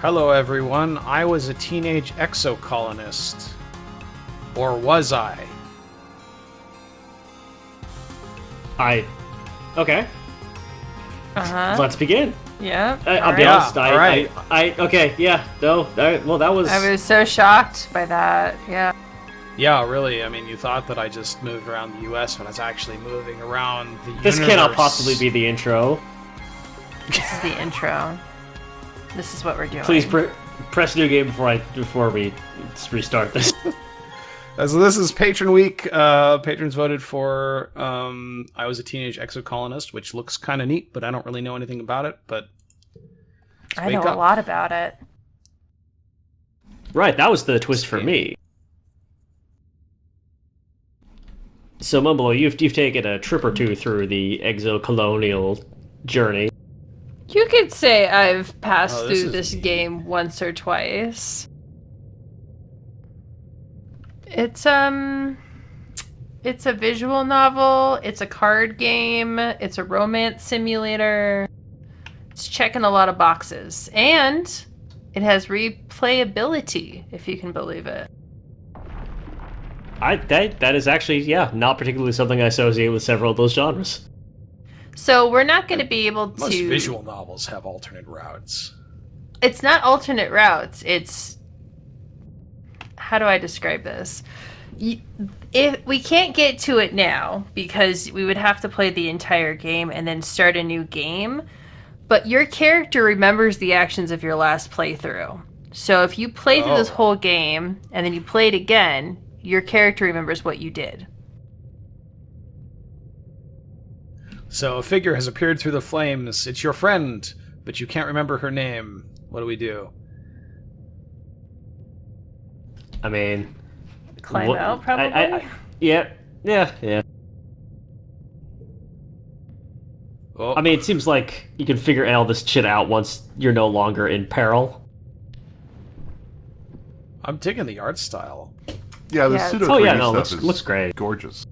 Hello everyone, I was a teenage exocolonist. Or was I? Okay. Uh-huh. Let's begin. Yeah. I'll be honest. Okay. Yeah. No. Well, that was. I was so shocked by that. Yeah. Yeah, really. I mean, you thought that I just moved around the U.S. when I was actually moving around the This universe. cannot possibly be the intro. This is the intro. This is what we're doing. Please press new game before we restart this. So this is Patron Week. Patrons voted for I Was a Teenage Exocolonist, which looks kind of neat, but I don't really know anything about it. But I know a lot about it. Right, that was the twist for me. So, Mumble, you've taken a trip or two through the exocolonial journey. You could say I've passed through this game once or twice. It's a visual novel, it's a card game, it's a romance simulator. It's checking a lot of boxes. And it has replayability, if you can believe it. That is actually, not particularly something I associate with several of those genres. So we're not going to be able to... Most visual novels have alternate routes. It's not alternate routes, it's... How do I describe this? If we can't get to it now because we would have to play the entire game and then start a new game, but your character remembers the actions of your last playthrough. So if you play through this whole game and then you play it again, your character remembers what you did. So a figure has appeared through the flames. It's your friend, but you can't remember her name. What do we do? I mean... Climb out, probably? Yeah. Oh. I mean, it seems like you can figure all this shit out once you're no longer in peril. I'm digging the art style. Yeah, the pseudo 3D stuff looks great. Gorgeous.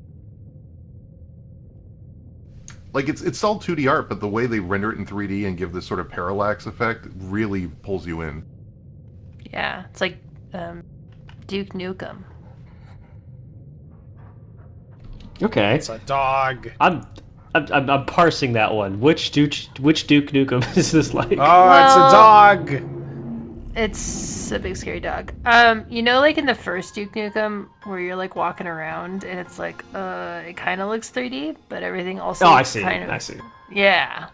Like, it's all 2D art, but the way they render it in 3D and give this sort of parallax effect really pulls you in. Yeah, it's like Duke Nukem. Okay. It's a dog. I'm parsing that one. Which Duke Nukem is this like? Oh, it's a dog. It's a big scary dog. You know, like in the first Duke Nukem, where you're like walking around and it's like, it kind of looks 3D, but everything also. Oh, I see. I see. Yeah.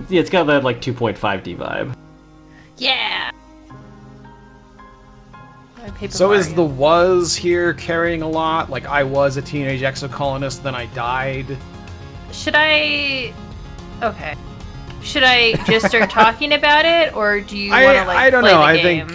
Yeah, it's got that like 2.5D vibe. Yeah. So is the was here carrying a lot? Like, I was a teenage exocolonist, then I died? Should I... Okay. Should I just start talking about it, or do you want to, like, I don't play know. the game?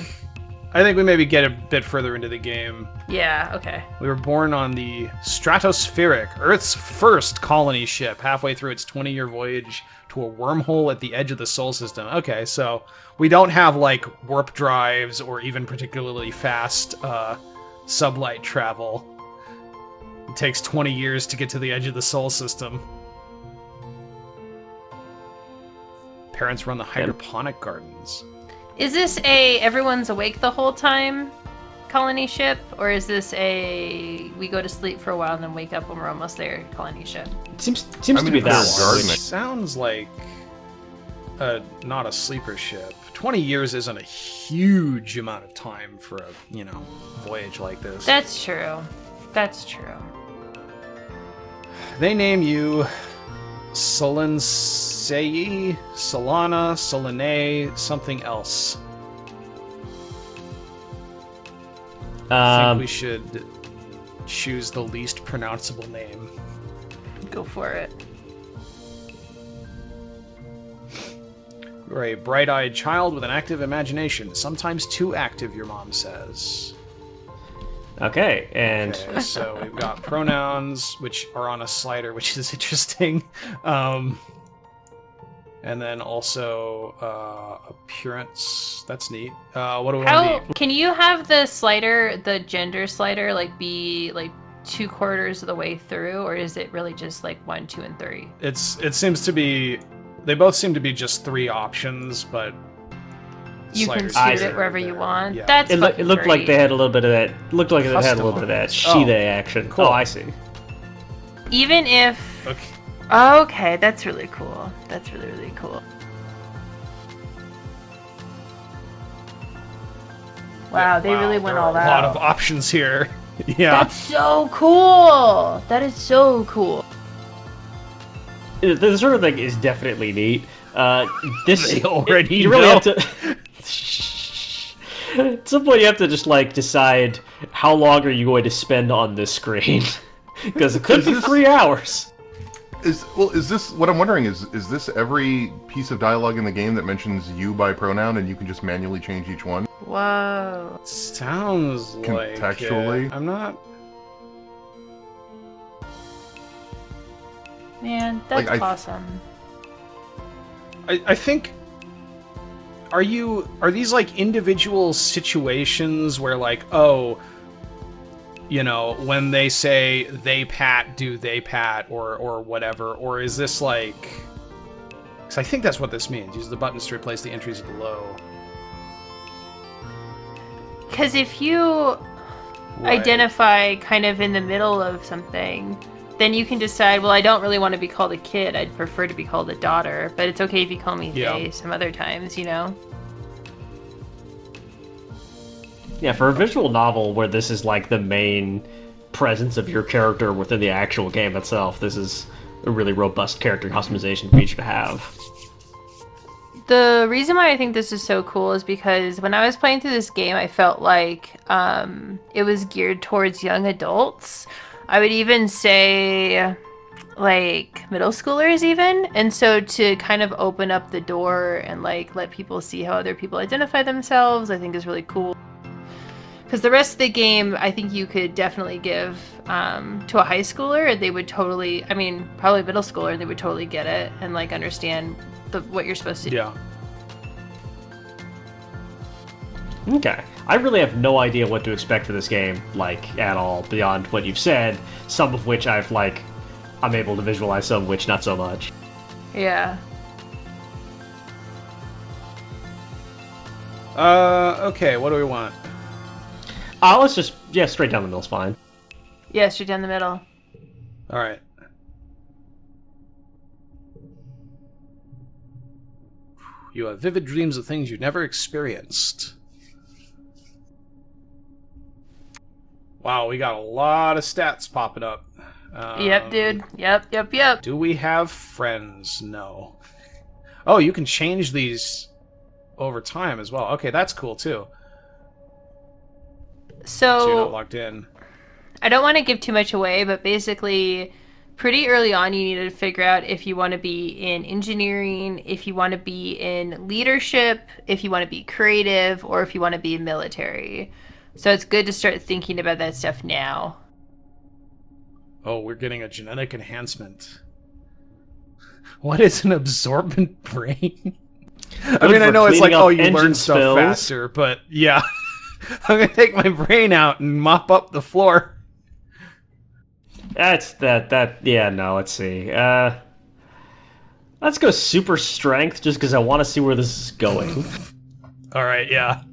I think we maybe get a bit further into the game. Yeah, okay. We were born on the Stratospheric, Earth's first colony ship, halfway through its 20-year voyage to a wormhole at the edge of the Sol system. Okay, so we don't have, like, warp drives or even particularly fast sublight travel. It takes 20 years to get to the edge of the Sol system. Parents run the hydroponic gardens. Is this a everyone's awake the whole time colony ship, or is this a we go to sleep for a while and then wake up when we're almost there colony ship? It seems to be that one. Which sounds like not a sleeper ship. 20 years isn't a huge amount of time for a, voyage like this. That's true. That's true. They name you Solensei, Solana, Solene, something else. I think we should choose the least pronounceable name. Go for it. You're a bright-eyed child with an active imagination. Sometimes too active, your mom says. Okay, and... Okay, so we've got pronouns, which are on a slider, which is interesting. And then also appearance. That's neat. What do we want to be? Can you have the slider, the gender slider, like be like 2/4 of the way through, or is it really just like 1, 2, and 3? It seems to be. They both seem to be just 3 options, but You can sliders shoot here it wherever and you there. want. Yeah. That's It looked like great. they had a little bit of that. Looked like it had a little bit of that Customized. Shide action. Cool. Oh, I see. Even if... Okay. Okay, that's really cool. That's really, really cool. Wow, they really went all there are out. a lot of options here. Yeah. That's so cool! That is so cool. The sort of thing is definitely neat. This They already you really know. have to. At some point, you have to just like decide how long are you going to spend on this screen, because it could be 3 hours. Is this what I'm wondering? Is this every piece of dialogue in the game that mentions you by pronoun, and you can just manually change each one? Whoa. Sounds like Contextually? it. I'm not. Man, that's Like, awesome. I think. Are these like individual situations where like, oh, you know, when they say they pat, do they pat, or whatever, or is this like? Because I think that's what this means. Use the buttons to replace the entries below. Because if you Right. identify kind of in the middle of something, then you can decide, well, I don't really want to be called a kid. I'd prefer to be called a daughter, but it's okay if you call me Yeah. they some other times, you know? Yeah, for a visual novel where this is like the main presence of your character within the actual game itself, this is a really robust character customization feature to have. The reason why I think this is so cool is because when I was playing through this game, I felt like it was geared towards young adults. I would even say like middle schoolers even. And so to kind of open up the door and like let people see how other people identify themselves, I think is really cool. Because the rest of the game, I think you could definitely give to a high schooler, and they would totally, I mean, probably middle schooler, they would totally get it and like understand what you're supposed to do. Yeah. Okay. I really have no idea what to expect for this game, like, at all, beyond what you've said, some of which I'm able to visualize, some of which not so much. Yeah. Okay, what do we want? Let's just, straight down the mill's fine. Yeah, straight down the middle. Alright. You have vivid dreams of things you never experienced. Wow, we got a lot of stats popping up. Yep, dude. Yep. Do we have friends? No. Oh, you can change these over time as well. Okay, that's cool too. So you're not So, locked in. I don't want to give too much away, but basically, pretty early on, you need to figure out if you want to be in engineering, if you want to be in leadership, if you want to be creative, or if you want to be military. So it's good to start thinking about that stuff now. Oh, we're getting a genetic enhancement. What is an absorbent brain? I mean, I know it's like, cleaning up oh, you learn engine stuff spills. faster, but yeah. I'm gonna take my brain out and mop up the floor. Let's see. Let's go super strength, just because I want to see where this is going. Alright, yeah.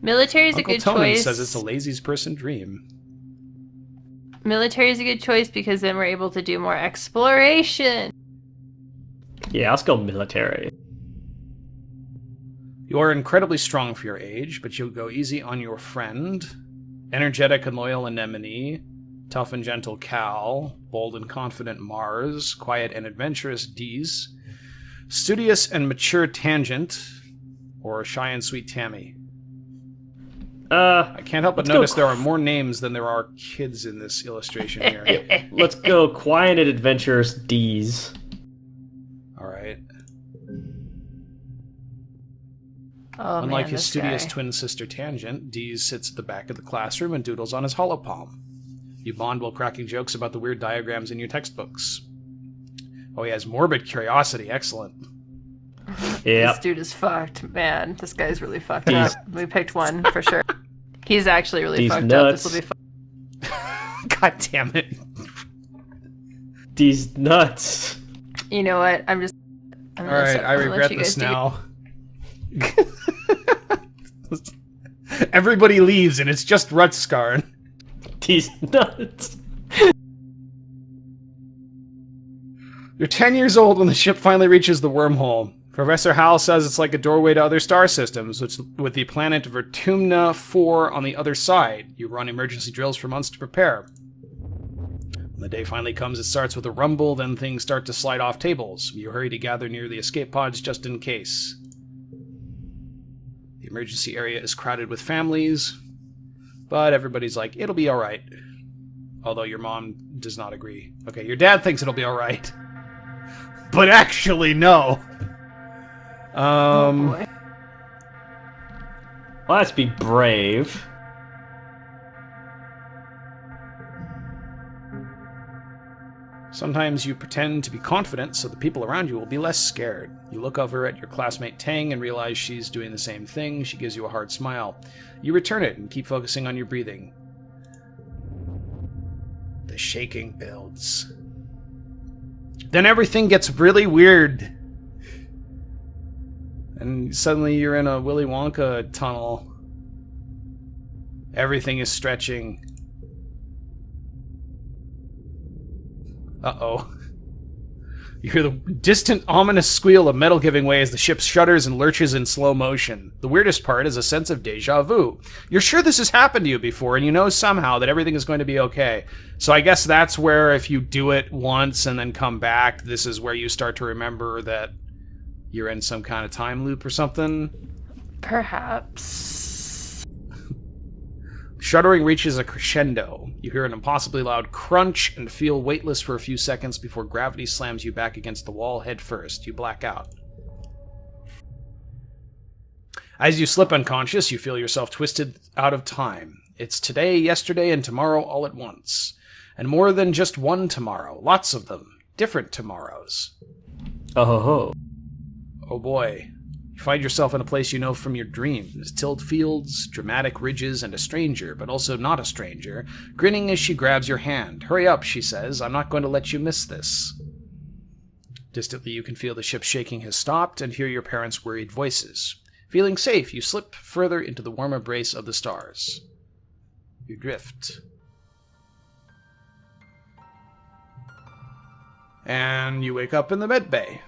Military is Uncle a good Tonin choice. says it's a lazy's person dream. Military is a good choice because then we're able to do more exploration. Yeah, let's go military. You are incredibly strong for your age, but you'll go easy on your friend. Energetic and loyal Anemone. Tough and gentle Cal. Bold and confident Mars. Quiet and adventurous D's. Studious and mature Tangent. Or shy and sweet Tammy. I can't help but let's go notice there are more names than there are kids in this illustration here. Let's go quiet and adventurous D's. Alright. Oh, Unlike man, his this studious guy. twin sister Tangent, Dees sits at the back of the classroom and doodles on his holopalm. You bond while cracking jokes about the weird diagrams in your textbooks. Oh, he has morbid curiosity. Excellent. Yep. This dude is fucked, man. This guy's really fucked He's- up. We picked one for sure. He's actually really He's fucked nuts. up. This will be fun. God damn it. Everybody leaves, and it's just Rutskarn. These nuts. You're 10 years old when the ship finally reaches the wormhole. Professor Hal says it's like a doorway to other star systems, which, with the planet Vertumna 4 on the other side. You run emergency drills for months to prepare. When the day finally comes, it starts with a rumble, then things start to slide off tables. You hurry to gather near the escape pods just in case. The emergency area is crowded with families, but everybody's like, it'll be alright. Although your mom does not agree. Okay, your dad thinks it'll be alright. But actually, no. Oh boy. Well, let's be brave. Sometimes you pretend to be confident so the people around you will be less scared. You look over at your classmate Tang and realize she's doing the same thing. She gives you a hard smile. You return it and keep focusing on your breathing. The shaking builds. Then everything gets really weird. And suddenly you're in a Willy Wonka tunnel. Everything is stretching. Uh-oh. You hear the distant, ominous squeal of metal giving way as the ship shudders and lurches in slow motion. The weirdest part is a sense of déjà vu. You're sure this has happened to you before, and you know somehow that everything is going to be okay. So I guess that's where, if you do it once and then come back, this is where you start to remember that you're in some kind of time loop or something? Perhaps. Shuddering reaches a crescendo. You hear an impossibly loud crunch and feel weightless for a few seconds before gravity slams you back against the wall head first. You black out. As you slip unconscious, you feel yourself twisted out of time. It's today, yesterday, and tomorrow all at once. And more than just one tomorrow. Lots of them. Different tomorrows. Oh ho ho. Oh boy. You find yourself in a place you know from your dreams. Tilled fields, dramatic ridges, and a stranger, but also not a stranger, grinning as she grabs your hand. Hurry up, she says. I'm not going to let you miss this. Distantly, you can feel the ship shaking has stopped and hear your parents' worried voices. Feeling safe, you slip further into the warm embrace of the stars. You drift. And you wake up in the medbay.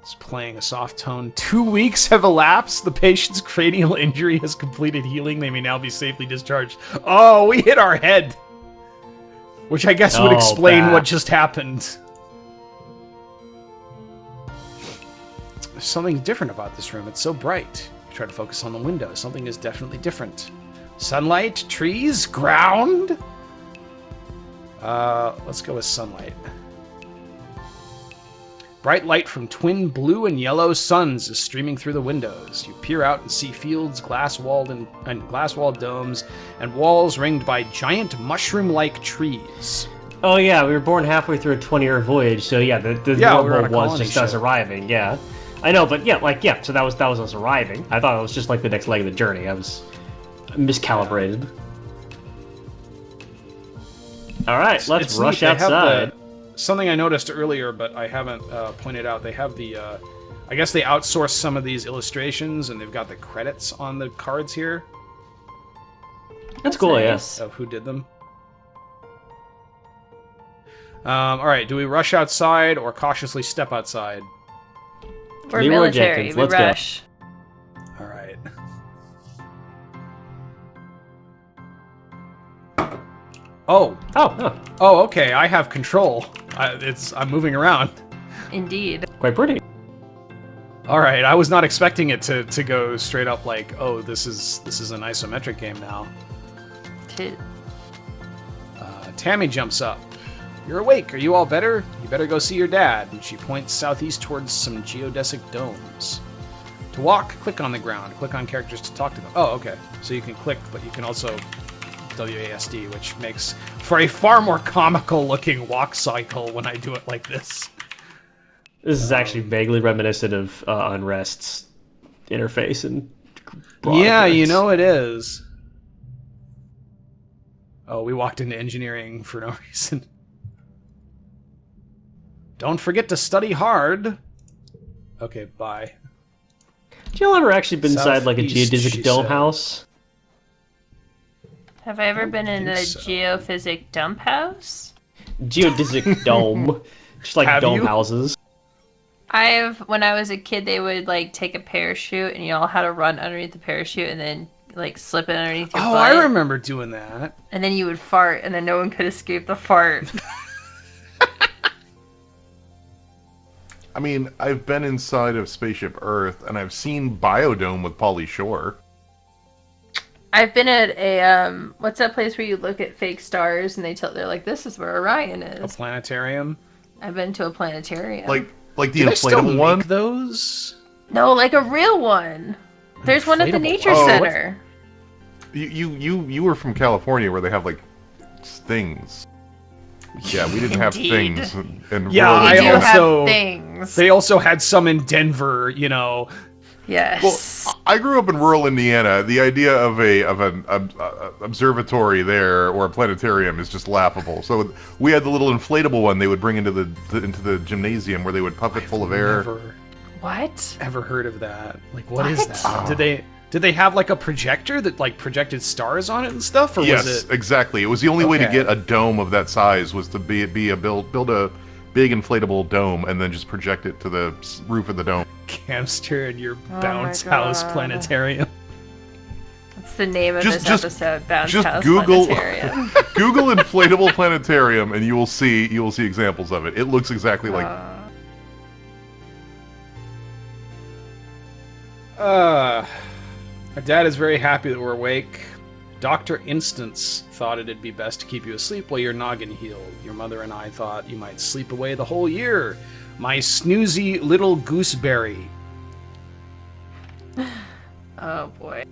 It's playing a soft tone. 2 weeks have elapsed. The patient's cranial injury has completed healing. They may now be safely discharged. Oh, we hit our head! Which I guess would explain what just happened. There's something different about this room. It's so bright. You try to focus on the window. Something is definitely different. Sunlight, trees, ground? Let's go with sunlight. Bright light from twin blue and yellow suns is streaming through the windows. You peer out and see fields glass-walled and glass-walled domes and walls ringed by giant mushroom-like trees. Oh yeah, we were born halfway through a 20-year voyage, so yeah, the wormhole was just us arriving, yeah. I know, but yeah, so that was us arriving. I thought it was just like the next leg of the journey. I was miscalibrated. Alright, let's rush outside. Something I noticed earlier, but I haven't pointed out, they have the, I guess they outsourced some of these illustrations, and they've got the credits on the cards here. That's cool, nice. Yes. Of who did them. Alright, do we rush outside or cautiously step outside? We're military, we rush. Alright. Oh, okay, I have control. I'm moving around. Indeed. Quite pretty. Alright, I was not expecting it to go straight up like, oh, this is an isometric game now. Tammy jumps up. You're awake, are you all better? You better go see your dad. And she points southeast towards some geodesic domes. To walk, click on the ground. Click on characters to talk to them. Oh, okay. So you can click, but you can also WASD, which makes for a far more comical looking walk cycle when I do it like this. This is actually vaguely reminiscent of Unrest's interface and yeah, you know it is. Oh, we walked into engineering for no reason. Don't forget to study hard. Okay, bye. y'all ever actually been inside like a Southeast, geodesic she dome said. house? Have I ever been in a so. geophysic dump house? Geodesic dome. Just like Have dome you? houses. When I was a kid, they would like take a parachute and you all had to run underneath the parachute and then like slip it underneath your butt. I remember doing that. And then you would fart and then no one could escape the fart. I mean, I've been inside of Spaceship Earth, and I've seen Biodome with Pauly Shore. I've been at a what's that place where you look at fake stars and they're like, this is where Orion A is. planetarium. I've been to a planetarium. Like the Do they still inflatable one? make those? No, like a real one. There's one at the Inflatable nature one? center. You were from California, where they have like things. Yeah, we didn't have Indeed. things. And Yeah, rural We I do Indiana. also- have things. They also had some in Denver, you know. Yes. Well, I grew up in rural Indiana. The idea of an observatory there or a planetarium is just laughable. So we had the little inflatable one they would bring into the gymnasium, where they would puff it full of air. Never What? ever heard of that. Like, what is What? that? Did they have like a projector that like projected stars on it and stuff, or Yes, was it? exactly. It was the only way to Okay. get a dome of that size was to build a big inflatable dome and then just project it to the roof of the dome. Campster and your Oh bounce my house God. planetarium? That's the name of Just- this just- episode. Bounce just House Google- Planetarium. Google inflatable planetarium and you will see examples of it. It looks exactly like My dad is very happy that we're awake. Dr. Instance thought it'd be best to keep you asleep while your noggin healed. Your mother and I thought you might sleep away the whole year. My snoozy little gooseberry. Oh boy.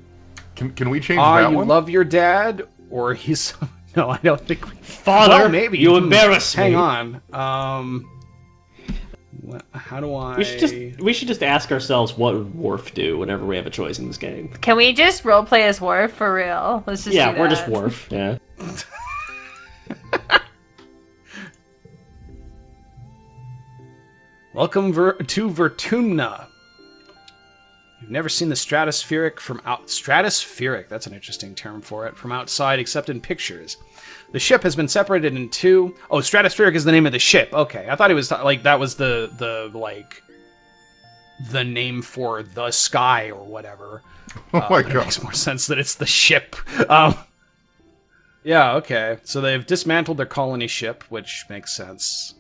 Can we change Ah, that you one? love your dad? Or he's... No, I don't think... Father, Well, maybe. you embarrass Hang me. on. How do I... We should just ask ourselves what would Worf do whenever we have a choice in this game. Can we just roleplay as Worf for real? Let's just Yeah, do we're just that. Worf. Yeah. Welcome to Vertumna. You've never seen the stratospheric from out... Stratospheric, that's an interesting term for it. From outside, except in pictures. The ship has been separated in two... Oh, stratospheric is the name of the ship. Okay, I thought it was like that was the name for the sky or whatever. Oh my But it god. makes more sense that it's the ship. Yeah, okay. So they've dismantled their colony ship, which makes sense.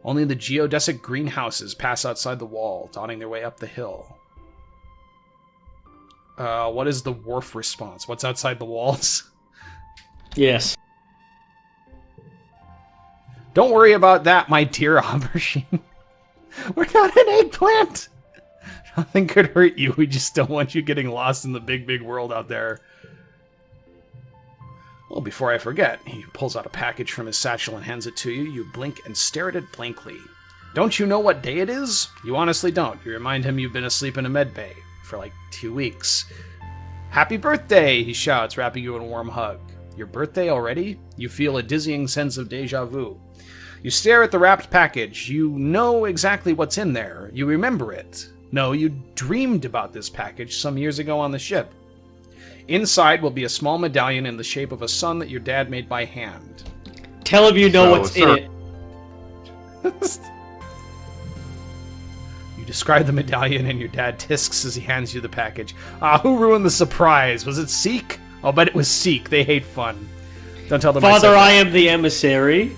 Only the geodesic greenhouses pass outside the wall, dotting their way up the hill. What is the Worf response? What's outside the walls? Yes. Don't worry about that, my dear aubergine. We're not an eggplant! Nothing could hurt you, we just don't want you getting lost in the big, big world out there. Well, before I forget, he pulls out a package from his satchel and hands it to you. You blink and stare at it blankly. Don't you know what day it is? You honestly don't. You remind him you've been asleep in a med bay for like 2 weeks. Happy birthday, he shouts, wrapping you in a warm hug. Your birthday already? You feel a dizzying sense of deja vu. You stare at the wrapped package. You know exactly what's in there. You remember it. No, you dreamed about this package some years ago on the ship. Inside will be a small medallion in the shape of a sun that your dad made by hand. Tell him you know So, what's sir- in it. You describe the medallion and your dad tisks as he hands you the package. Who ruined the surprise? Was it Seek? I'll bet it was Seek. They hate fun. Don't tell them Father, I I am the emissary.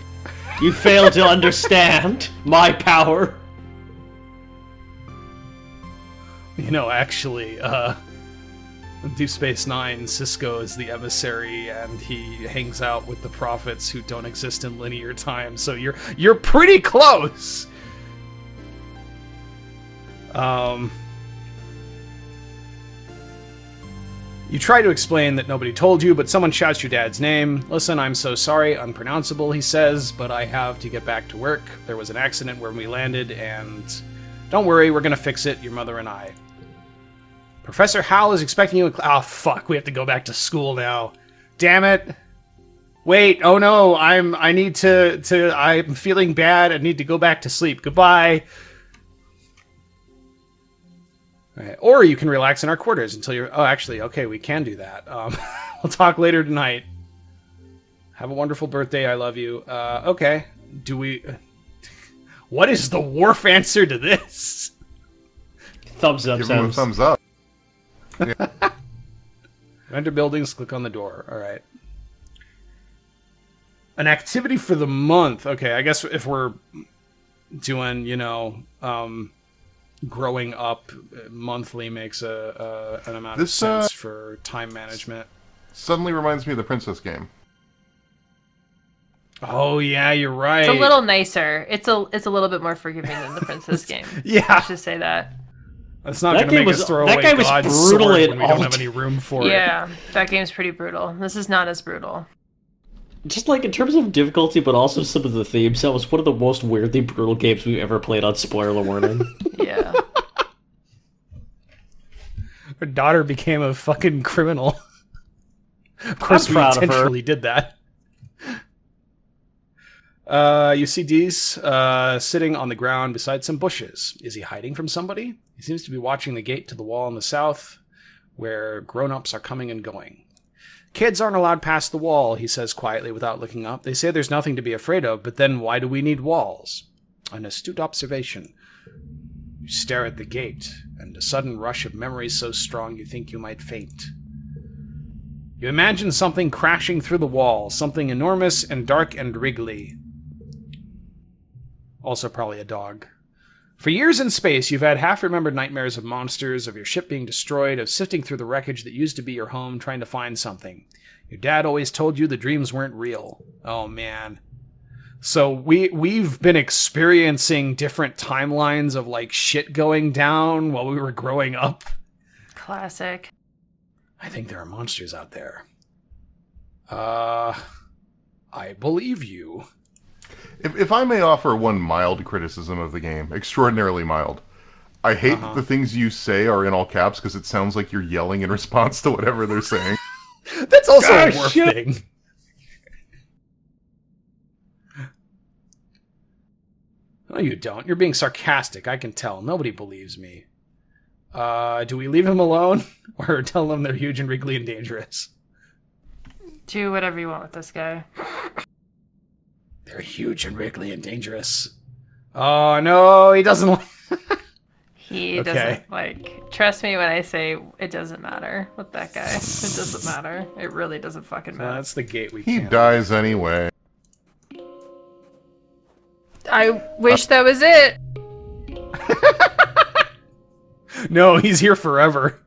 You fail to understand my power. You know, actually, in Deep Space Nine, Cisco is the emissary, and he hangs out with the prophets who don't exist in linear time. So you're pretty close. You try to explain that nobody told you, but someone shouts your dad's name. Listen, I'm so sorry, unpronounceable, he says, but I have to get back to work. There was an accident where we landed, and don't worry, we're gonna fix it, your mother and I. Professor Hal is expecting you in oh, fuck, we have to go back to school now. Damn it. Wait, oh no, I'm feeling bad, I need to go back to sleep. Goodbye. Right. Or you can relax in our quarters until you're... Oh, actually, okay, we can do that. We'll talk later tonight. Have a wonderful birthday. I love you. Okay. Do we... What is the Worf answer to this? Thumbs up, Give him a thumbs up. Yeah. Enter buildings, click on the door. All right. An activity for the month. Okay, I guess if we're doing, growing up, monthly makes an amount of sense for time management. Suddenly reminds me of the Princess game. Oh yeah, you're right. It's a little nicer. It's a little bit more forgiving than the Princess game. Yeah, I should say that. That's not going to make us throw away God's sword when we don't have any room for it. Yeah, that game's pretty brutal. This is not as brutal. Just like in terms of difficulty, but also some of the themes, that was one of the most weirdly brutal games we've ever played on Spoiler Warning. Yeah. Her daughter became a fucking criminal. Of course, we intentionally did that. You see Dees sitting on the ground beside some bushes. Is he hiding from somebody? He seems to be watching the gate to the wall in the south, where grown-ups are coming and going. Kids aren't allowed past the wall, he says quietly without looking up. They say there's nothing to be afraid of, but then why do we need walls? An astute observation. You stare at the gate, and a sudden rush of memories so strong you think you might faint. You imagine something crashing through the wall, something enormous and dark and wriggly. Also probably a dog. For years in space, you've had half-remembered nightmares of monsters, of your ship being destroyed, of sifting through the wreckage that used to be your home, trying to find something. Your dad always told you the dreams weren't real. Oh, man. So we've been experiencing different timelines of, like, shit going down while we were growing up. Classic. I think there are monsters out there. I believe you. If I may offer one mild criticism of the game, extraordinarily mild, I hate that the things you say are in all caps because it sounds like you're yelling in response to whatever they're saying. That's also a Worf thing. No, you don't. You're being sarcastic. I can tell. Nobody believes me. Do we leave him alone or tell them they're huge and wriggly and dangerous? Do whatever you want with this guy. They're huge and wriggly and dangerous. Oh, no, he doesn't like... He doesn't like... Trust me when I say it doesn't matter with that guy. It doesn't matter. It really doesn't fucking matter. That's the gate we He can't... dies anyway. I wish that was it. No, he's here forever.